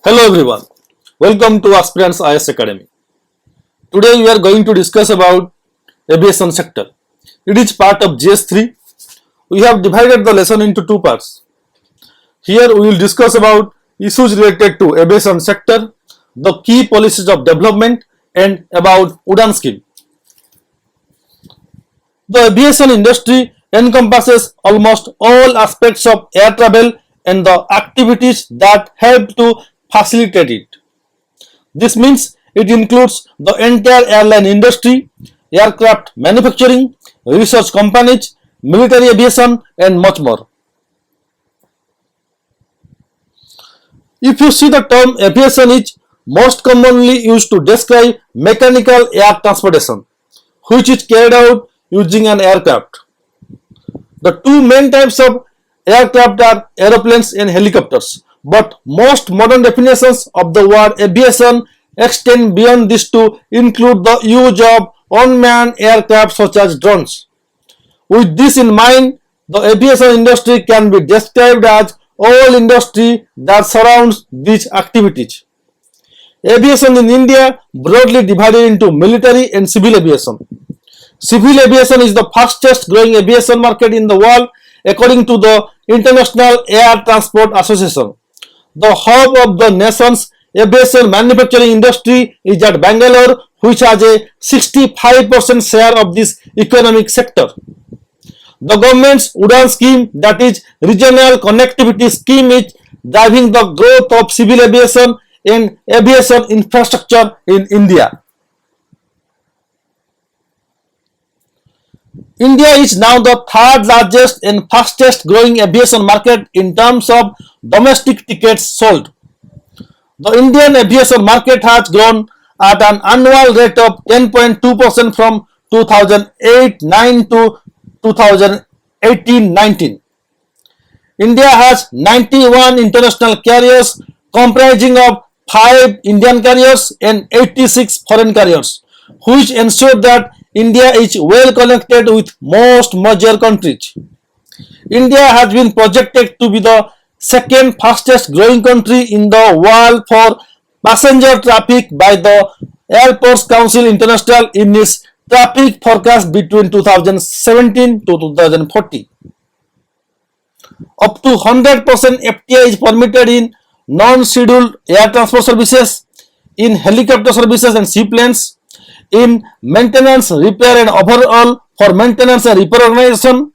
Hello everyone, welcome to Aspirants IS Academy. Today we are going to discuss about aviation sector. It is part of GS3. We have divided the lesson into two parts. Here we will discuss about issues related to aviation sector, the key policies of development and about UDAN scheme. The aviation industry encompasses almost all aspects of air travel and the activities that help to facilitate it. This means it includes the entire airline industry, aircraft manufacturing, research companies, military aviation, and much more. If you see, the term aviation is most commonly used to describe mechanical air transportation, which is carried out using an aircraft. The two main types of aircraft are aeroplanes and helicopters, but most modern definitions of the word aviation extend beyond this to include the use of unmanned aircraft such as drones. With this in mind, the aviation industry can be described as all industry that surrounds these activities. Aviation in India broadly divided into military and civil aviation. Civil aviation is the fastest growing aviation market in the world according to the International Air Transport Association. The hub of the nation's aviation manufacturing industry is at Bangalore, which has a 65% share of this economic sector. The government's UDAN scheme, that is Regional Connectivity Scheme, is driving the growth of civil aviation and aviation infrastructure in India. India is now the third largest and fastest growing aviation market in terms of domestic tickets sold. The Indian aviation market has grown at an annual rate of 10.2% from 2008-9 to 2018-19. India has 91 international carriers comprising of 5 Indian carriers and 86 foreign carriers, which ensure that India is well connected with most major countries. India has been projected to be the second fastest growing country in the world for passenger traffic by the Airports Council International in its traffic forecast between 2017 to 2040. Up to 100% FTI is permitted in non-scheduled air transport services, in helicopter services and seaplanes, in maintenance, repair and overhaul for maintenance and repair organization,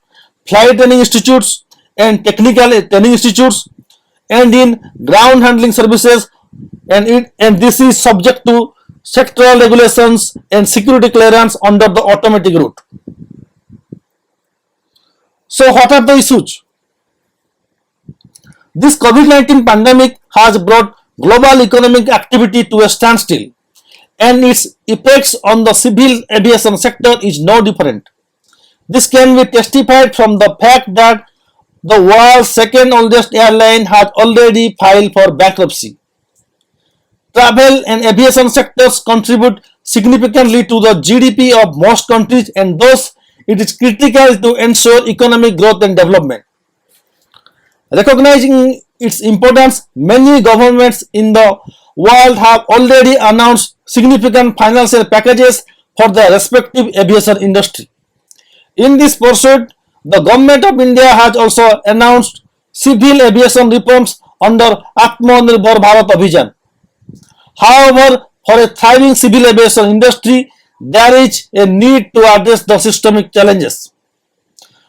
flight training institutes and technical training institutes, and in ground handling services, and this is subject to sectoral regulations and security clearance under the automatic route. So what are the issues? This COVID-19 pandemic has brought global economic activity to a standstill, and its effects on the civil aviation sector is no different. This can be testified from the fact that the world's second oldest airline has already filed for bankruptcy. Travel and aviation sectors contribute significantly to the GDP of most countries, and thus it is critical to ensure economic growth and development. Recognizing its importance, many governments in the world have already announced significant financial packages for their respective aviation industry. In this pursuit, the Government of India has also announced civil aviation reforms under Atmanirbhar Bharat Abhijan. However, for a thriving civil aviation industry, there is a need to address the systemic challenges.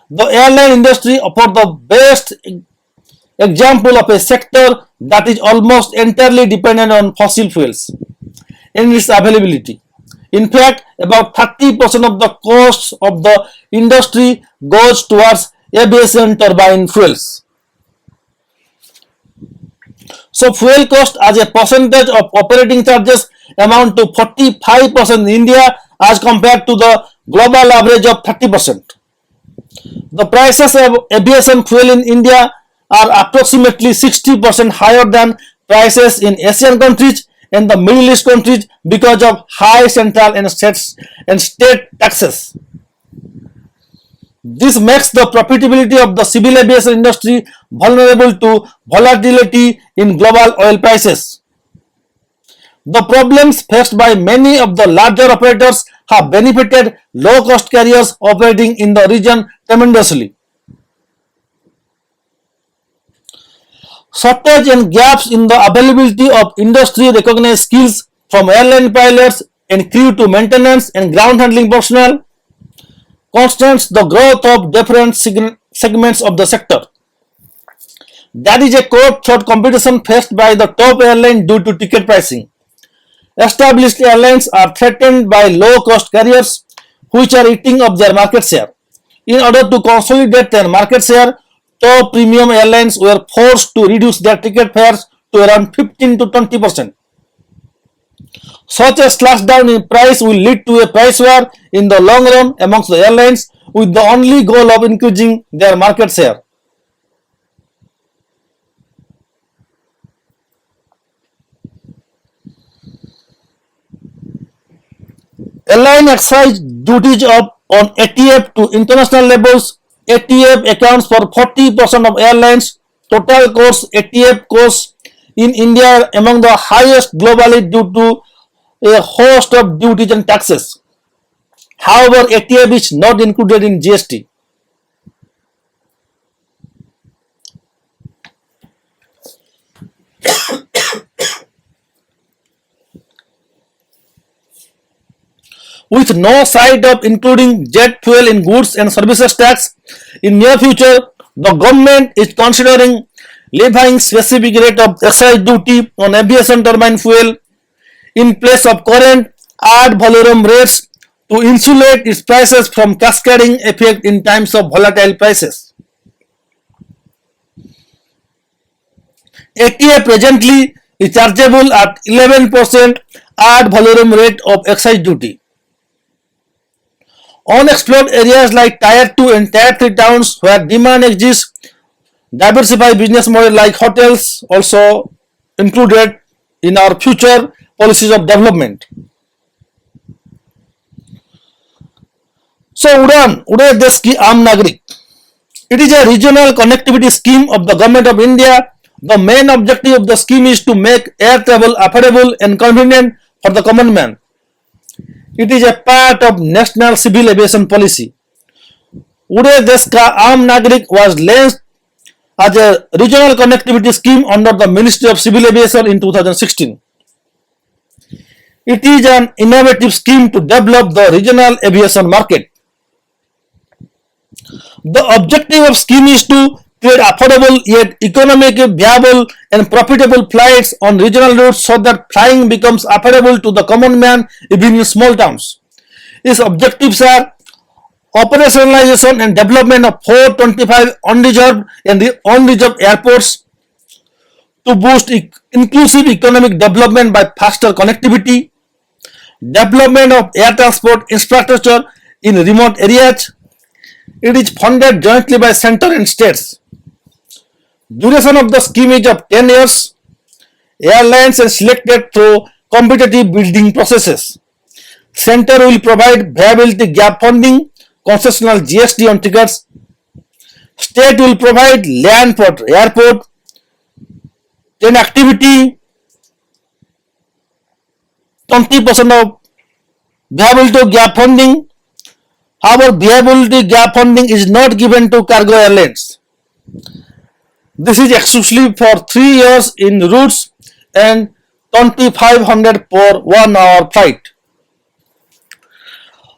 The airline industry offers the best example of a sector that is almost entirely dependent on fossil fuels in its availability. In fact, about 30% of the costs of the industry goes towards aviation turbine fuels. So fuel cost as a percentage of operating charges amount to 45% in India as compared to the global average of 30%. The prices of aviation fuel in India are approximately 60% higher than prices in Asian countries and the Middle East countries because of high central and state taxes. This makes the profitability of the civil aviation industry vulnerable to volatility in global oil prices. The problems faced by many of the larger operators have benefited low-cost carriers operating in the region tremendously. Shortage and gaps in the availability of industry-recognized skills from airline pilots and crew to maintenance and ground handling personnel constrains the growth of different segments of the sector. That is a cutthroat competition faced by the top airline due to ticket pricing. Established airlines are threatened by low-cost carriers which are eating up their market share. In order to consolidate their market share, top premium airlines were forced to reduce their ticket fares to around 15 to 20%. Such a slashdown in price will lead to a price war in the long run amongst the airlines with the only goal of increasing their market share. Airline excise duties on ATF to international levels. ATF accounts for 40% of airlines' total costs. ATF costs in India are among the highest globally due to a host of duties and taxes. However, ATF is not included in GST. With no sight of including jet fuel in goods and services tax in near future, the government is considering levying specific rate of excise duty on aviation turbine fuel in place of current ad valorem rates to insulate its prices from cascading effect in times of volatile prices. ATF presently is chargeable at 11% ad valorem rate of excise duty. Unexplored areas like Tier 2 and Tier 3 towns where demand exists, diversified business model like hotels also included in our future policies of development. So Uday Desh Ki Aam Nagrik. It is a regional connectivity scheme of the Government of India. The main objective of the scheme is to make air travel affordable and convenient for the common man. It is a part of National Civil Aviation Policy. Uday Desh Ka Aam Nagrik was launched as a regional connectivity scheme under the Ministry of Civil Aviation in 2016. It is an innovative scheme to develop the regional aviation market. The objective of scheme is to create affordable yet economically viable and profitable flights on regional routes so that flying becomes affordable to the common man even in small towns. Its objectives are operationalization and development of 425 unreserved and unreserved airports to boost inclusive economic development by faster connectivity, development of air transport infrastructure in remote areas. It is funded jointly by center and states. Duration of the scheme is of 10 years. Airlines are selected through competitive bidding processes. Center will provide viability gap funding, concessional GST on tickets. State will provide land for airport, connectivity, 20% of viability gap funding. However, viability gap funding is not given to cargo airlines. This is exclusively for 3 years in routes and 2,500 per 1 hour flight.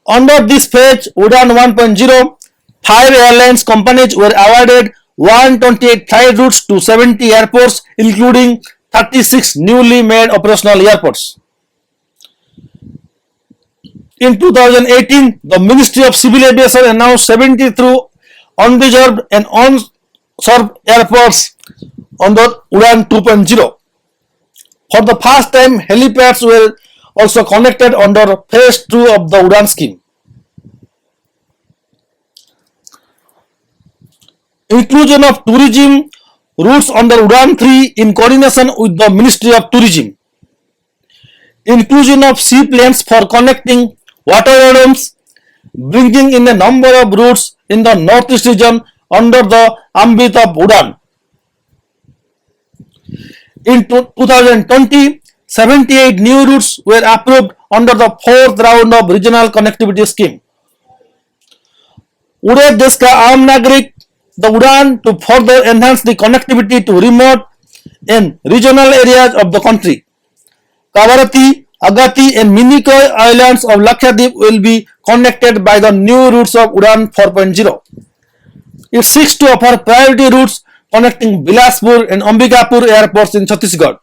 Under this phase, Udan 1.0, 5 airlines companies were awarded 128 flight routes to 70 airports, including 36 newly made operational airports. In 2018, the Ministry of Civil Aviation announced 73 unreserved and unserved airports under Udan 2.0. For the first time, helipads were also connected under phase 2 of the Udan scheme. Inclusion of tourism routes under Udan 3 in coordination with the Ministry of Tourism. Inclusion of seaplanes for connecting water aerodrames, bringing in a number of routes in the northeast region under the ambit of Udan. In 2020, 78 new routes were approved under the fourth round of regional connectivity scheme. उड़े देश का आम नागरिक the Udan to further enhance the connectivity to remote and regional areas of the country. Kavarati, Agati and Minikoy islands of Lakshadweep will be connected by the new routes of Udan 4.0. It seeks to offer priority routes connecting Bilaspur and Ambikapur airports in Chhattisgarh.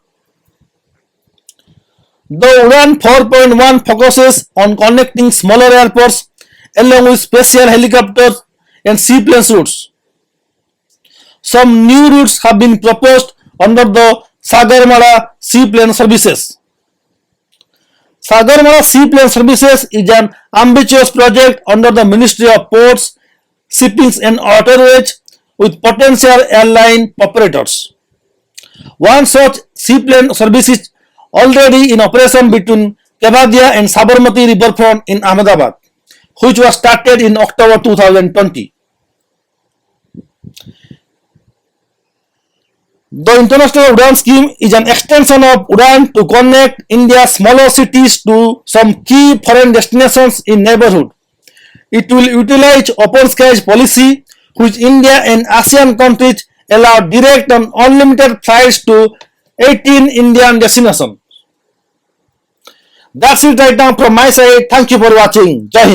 The Udan 4.1 focuses on connecting smaller airports along with special helicopters and seaplanes routes. Some new routes have been proposed under the Sagarmala seaplane services. Sagarmala seaplane services is an ambitious project under the Ministry of Ports, Shipping and Waterways with potential airline operators. One such seaplane service is already in operation between Kevadia and Sabarmati riverfront in Ahmedabad, which was started in October 2020. The International Udan Scheme is an extension of Udan to connect India's smaller cities to some key foreign destinations in neighborhood. It will utilize open skies policy, which India and ASEAN countries allow direct and unlimited flights to 18 Indian destinations. That's it right now from my side. Thank you for watching. Jai Hind.